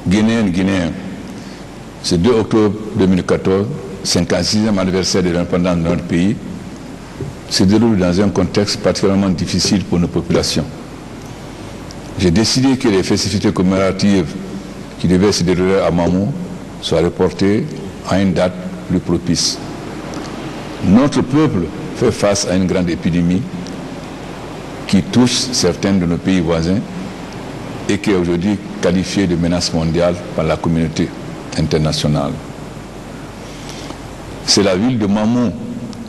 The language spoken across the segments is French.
Guinéennes, Guinéens, ce 2 octobre 2014, 56e anniversaire de l'indépendance de notre pays, se déroule dans un contexte particulièrement difficile pour nos populations. J'ai décidé que les festivités commémoratives qui devaient se dérouler à Mamou soient reportées à une date plus propice. Notre peuple fait face à une grande épidémie qui touche certains de nos pays voisins et qui est aujourd'hui qualifiée de menace mondiale par la communauté internationale. C'est la ville de Mamou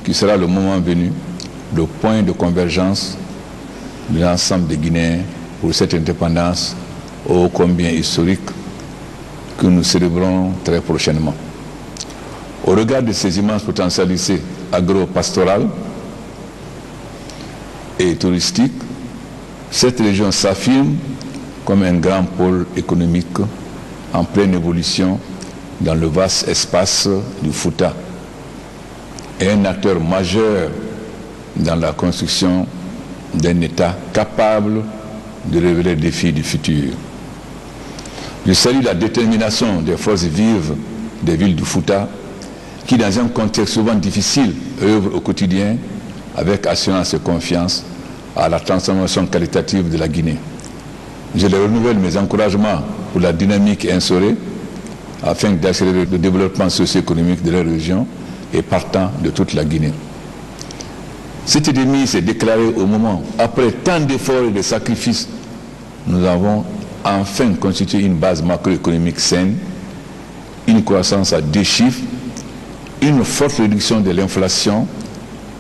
qui sera le moment venu le point de convergence de l'ensemble des Guinéens pour cette indépendance ô combien historique que nous célébrons très prochainement. Au regard de ces immenses potentialités agro-pastorales et touristiques, cette région s'affirme comme un grand pôle économique en pleine évolution dans le vaste espace du Fouta et un acteur majeur dans la construction d'un État capable de relever les défis du futur. Je salue la détermination des forces vives des villes du Fouta qui, dans un contexte souvent difficile, œuvrent au quotidien avec assurance et confiance à la transformation qualitative de la Guinée. Je les renouvelle mes encouragements pour la dynamique instaurée afin d'accélérer le développement socio-économique de la région et partant de toute la Guinée. Cette épidémie s'est déclarée au moment, après tant d'efforts et de sacrifices, nous avons enfin constitué une base macroéconomique saine, une croissance à 2 chiffres, une forte réduction de l'inflation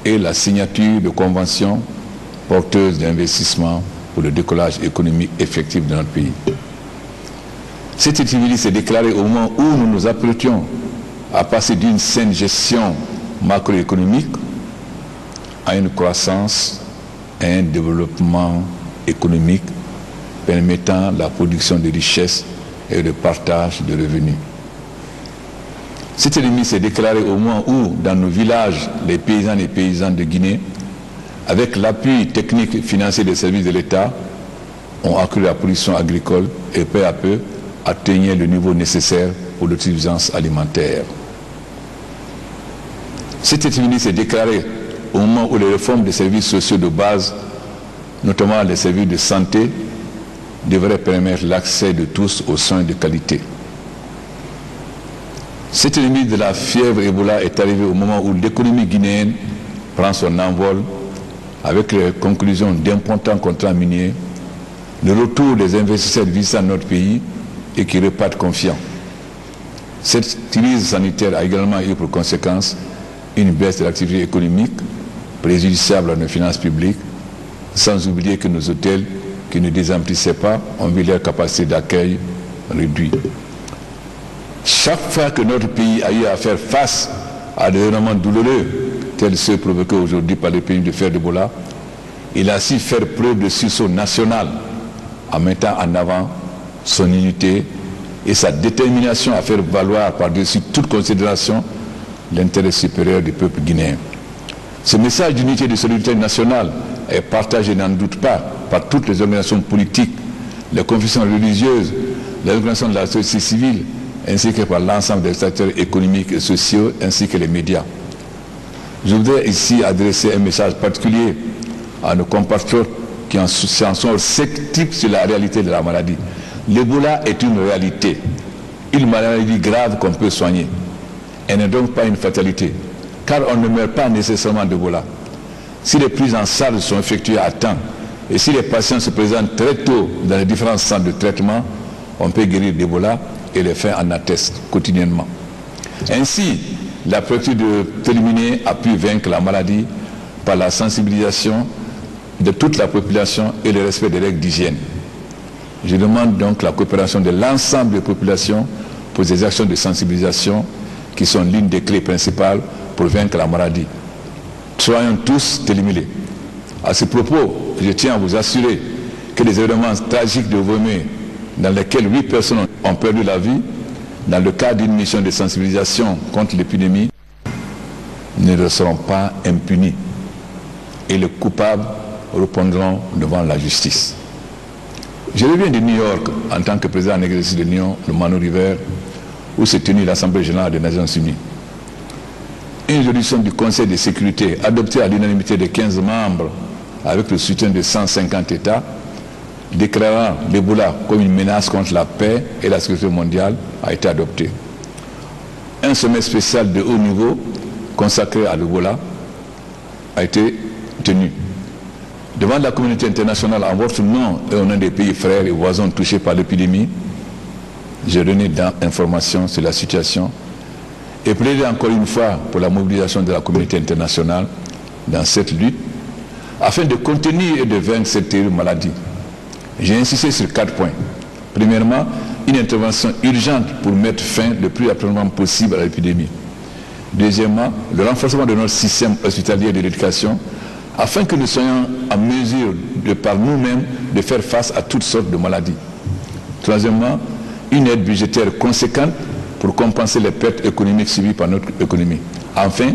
et la signature de conventions porteuses d'investissement pour le décollage économique effectif de notre pays. Cette épidémie s'est déclarée au moment où nous nous apprêtions à passer d'une saine gestion macroéconomique à une croissance et un développement économique permettant la production de richesses et le partage de revenus. Cette épidémie s'est déclarée au moment où, dans nos villages, les paysannes et paysans de Guinée, avec l'appui technique et financier des services de l'État, ont accru la production agricole et peu à peu atteignaient le niveau nécessaire pour l'autosuffisance alimentaire. Cette épidémie s'est déclarée au moment où les réformes des services sociaux de base, notamment les services de santé, devraient permettre l'accès de tous aux soins de qualité. Cette épidémie de la fièvre Ebola est arrivée au moment où l'économie guinéenne prend son envol avec les conclusions d'importants contrats miniers, le retour des investisseurs visitant notre pays et qui repartent confiants. Cette crise sanitaire a également eu pour conséquence une baisse de l'activité économique préjudiciable à nos finances publiques, sans oublier que nos hôtels qui ne désemplissaient pas ont vu leur capacité d'accueil réduite. Chaque fois que notre pays a eu à faire face à des événements douloureux, tels ceux provoqués aujourd'hui par l'épidémie de fièvre d'Ebola, il a su faire preuve de sursaut national en mettant en avant son unité et sa détermination à faire valoir par-dessus toute considération l'intérêt supérieur du peuple guinéen. Ce message d'unité et de solidarité nationale est partagé, n'en doute pas, par toutes les organisations politiques, les confessions religieuses, les organisations de la société civile, ainsi que par l'ensemble des acteurs économiques et sociaux, ainsi que les médias. Je voudrais ici adresser un message particulier à nos compatriotes qui en sont sceptiques sur la réalité de la maladie. L'Ebola est une réalité, une maladie grave qu'on peut soigner. Elle n'est donc pas une fatalité, car on ne meurt pas nécessairement d'Ebola. Si les prises en charge sont effectuées à temps et si les patients se présentent très tôt dans les différents centres de traitement, on peut guérir d'Ebola et les faits en attestent quotidiennement. Ainsi, la prévention de Téléminé a pu vaincre la maladie par la sensibilisation de toute la population et le respect des règles d'hygiène. Je demande donc la coopération de l'ensemble des populations pour ces actions de sensibilisation qui sont l'une des clés principales pour vaincre la maladie. Soyons tous Téléminé. À ce propos, je tiens à vous assurer que les événements tragiques de Vomé, dans lesquels 8 personnes ont perdu la vie, dans le cadre d'une mission de sensibilisation contre l'épidémie, ne seront pas impunis et les coupables répondront devant la justice. Je reviens de New York en tant que président en exercice de l'Union, le Manu River, où s'est tenue l'Assemblée générale des Nations unies. Une résolution du Conseil de sécurité adoptée à l'unanimité de 15 membres avec le soutien de 150 États, déclarant l'Ebola comme une menace contre la paix et la sécurité mondiale a été adoptée. Un sommet spécial de haut niveau consacré à l'Ebola a été tenu. Devant la communauté internationale, en votre nom et au nom des pays frères et voisins touchés par l'épidémie, j'ai donné d'informations sur la situation et plaidé encore une fois pour la mobilisation de la communauté internationale dans cette lutte afin de contenir et de vaincre cette terrible maladie. J'ai insisté sur 4 points. Premièrement, une intervention urgente pour mettre fin le plus rapidement possible à l'épidémie. Deuxièmement, le renforcement de notre système hospitalier de l'éducation afin que nous soyons en mesure de par nous-mêmes de faire face à toutes sortes de maladies. Troisièmement, une aide budgétaire conséquente pour compenser les pertes économiques subies par notre économie. Enfin,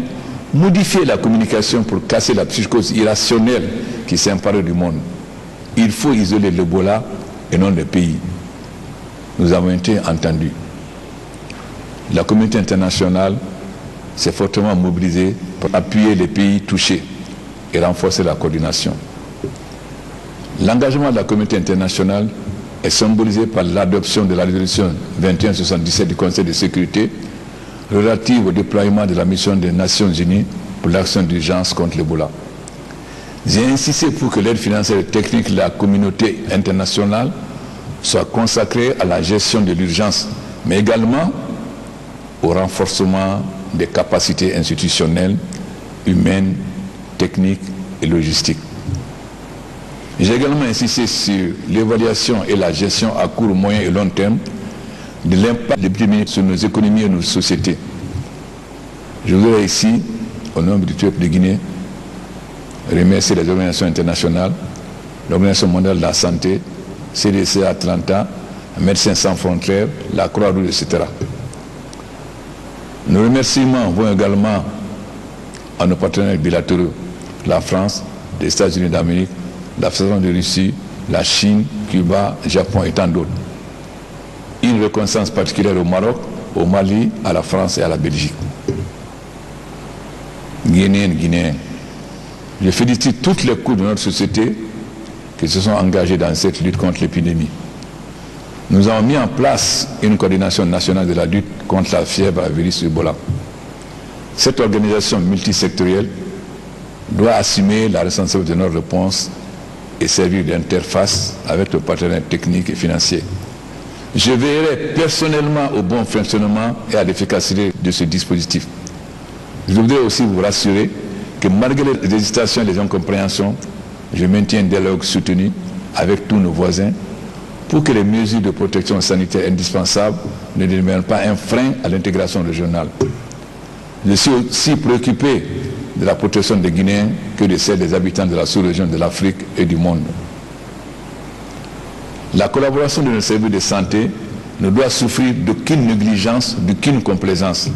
modifier la communication pour casser la psychose irrationnelle qui s'est emparée du monde. Il faut isoler l'Ebola et non le pays. Nous avons été entendus. La communauté internationale s'est fortement mobilisée pour appuyer les pays touchés et renforcer la coordination. L'engagement de la communauté internationale est symbolisé par l'adoption de la résolution 2177 du Conseil de sécurité relative au déploiement de la mission des Nations Unies pour l'action d'urgence contre l'Ebola. J'ai insisté pour que l'aide financière et technique de la communauté internationale soit consacrée à la gestion de l'urgence, mais également au renforcement des capacités institutionnelles, humaines, techniques et logistiques. J'ai également insisté sur l'évaluation et la gestion à court, moyen et long terme de l'impact de l'épidémie sur nos économies et nos sociétés. Je voudrais ici, au nom du peuple de Guinée, remercier les organisations internationales, l'Organisation mondiale de la santé, CDC Atlanta, Médecins sans frontières, la Croix-Rouge, etc. Nos remerciements vont également à nos partenaires bilatéraux, la France, les États-Unis d'Amérique, la Fédération de Russie, la Chine, Cuba, Japon et tant d'autres. Une reconnaissance particulière au Maroc, au Mali, à la France et à la Belgique. Guinéennes, Guinéens, je félicite toutes les couches de notre société qui se sont engagées dans cette lutte contre l'épidémie. Nous avons mis en place une coordination nationale de la lutte contre la fièvre à virus Ebola. Cette organisation multisectorielle doit assumer la responsabilité de notre réponse et servir d'interface avec nos partenaires techniques et financiers. Je veillerai personnellement au bon fonctionnement et à l'efficacité de ce dispositif. Je voudrais aussi vous rassurer que malgré les hésitations et les incompréhensions, je maintiens un dialogue soutenu avec tous nos voisins pour que les mesures de protection sanitaire indispensables ne deviennent pas un frein à l'intégration régionale. Je suis aussi préoccupé de la protection des Guinéens que de celle des habitants de la sous-région de l'Afrique et du monde. La collaboration de nos services de santé ne doit souffrir d'aucune négligence, d'aucune complaisance.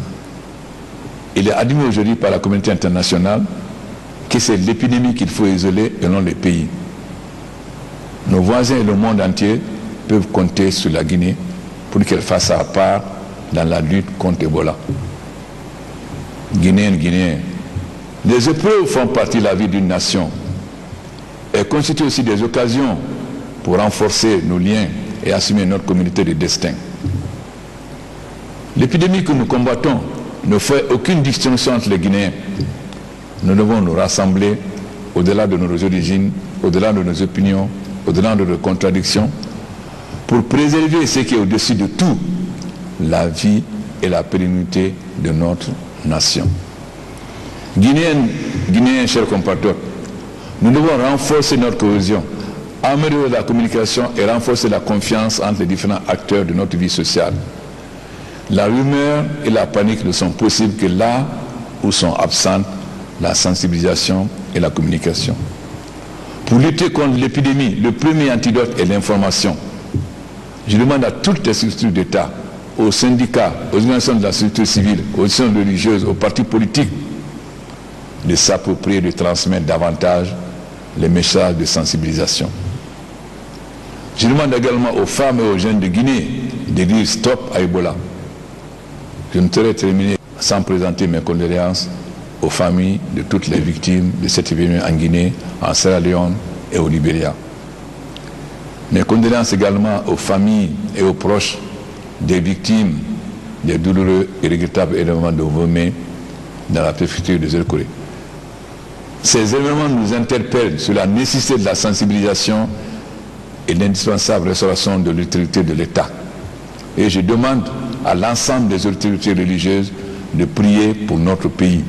Il est admis aujourd'hui par la communauté internationale que c'est l'épidémie qu'il faut isoler et non les pays. Nos voisins et le monde entier peuvent compter sur la Guinée pour qu'elle fasse sa part dans la lutte contre Ebola. Guinéennes, Guinéens, les épreuves font partie de la vie d'une nation. Elles constituent aussi des occasions pour renforcer nos liens et assumer notre communauté de destin. L'épidémie que nous combattons ne fait aucune distinction entre les Guinéens. Nous devons nous rassembler au-delà de nos origines, au-delà de nos opinions, au-delà de nos contradictions, pour préserver ce qui est au-dessus de tout, la vie et la pérennité de notre nation. Guinéens, chers compatriotes, nous devons renforcer notre cohésion, améliorer la communication et renforcer la confiance entre les différents acteurs de notre vie sociale. La rumeur et la panique ne sont possibles que là où sont absentes la sensibilisation et la communication. Pour lutter contre l'épidémie, le premier antidote est l'information. Je demande à toutes les structures d'État, aux syndicats, aux organisations de la société civile, aux organisations religieuses, aux partis politiques, de s'approprier, de transmettre davantage les messages de sensibilisation. Je demande également aux femmes et aux jeunes de Guinée de dire stop à Ebola. Je ne saurais terminer sans présenter mes condoléances aux familles de toutes les victimes de cet événement en Guinée, en Sierra Leone et au Libéria. Mes condoléances également aux familles et aux proches des victimes des douloureux et regrettables événements de Vomé dans la préfecture de Zerkoré. Ces événements nous interpellent sur la nécessité de la sensibilisation et l'indispensable restauration de l'autorité de l'État. Et je demande à l'ensemble des autorités religieuses de prier pour notre pays.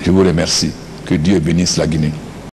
Je vous remercie. Que Dieu bénisse la Guinée.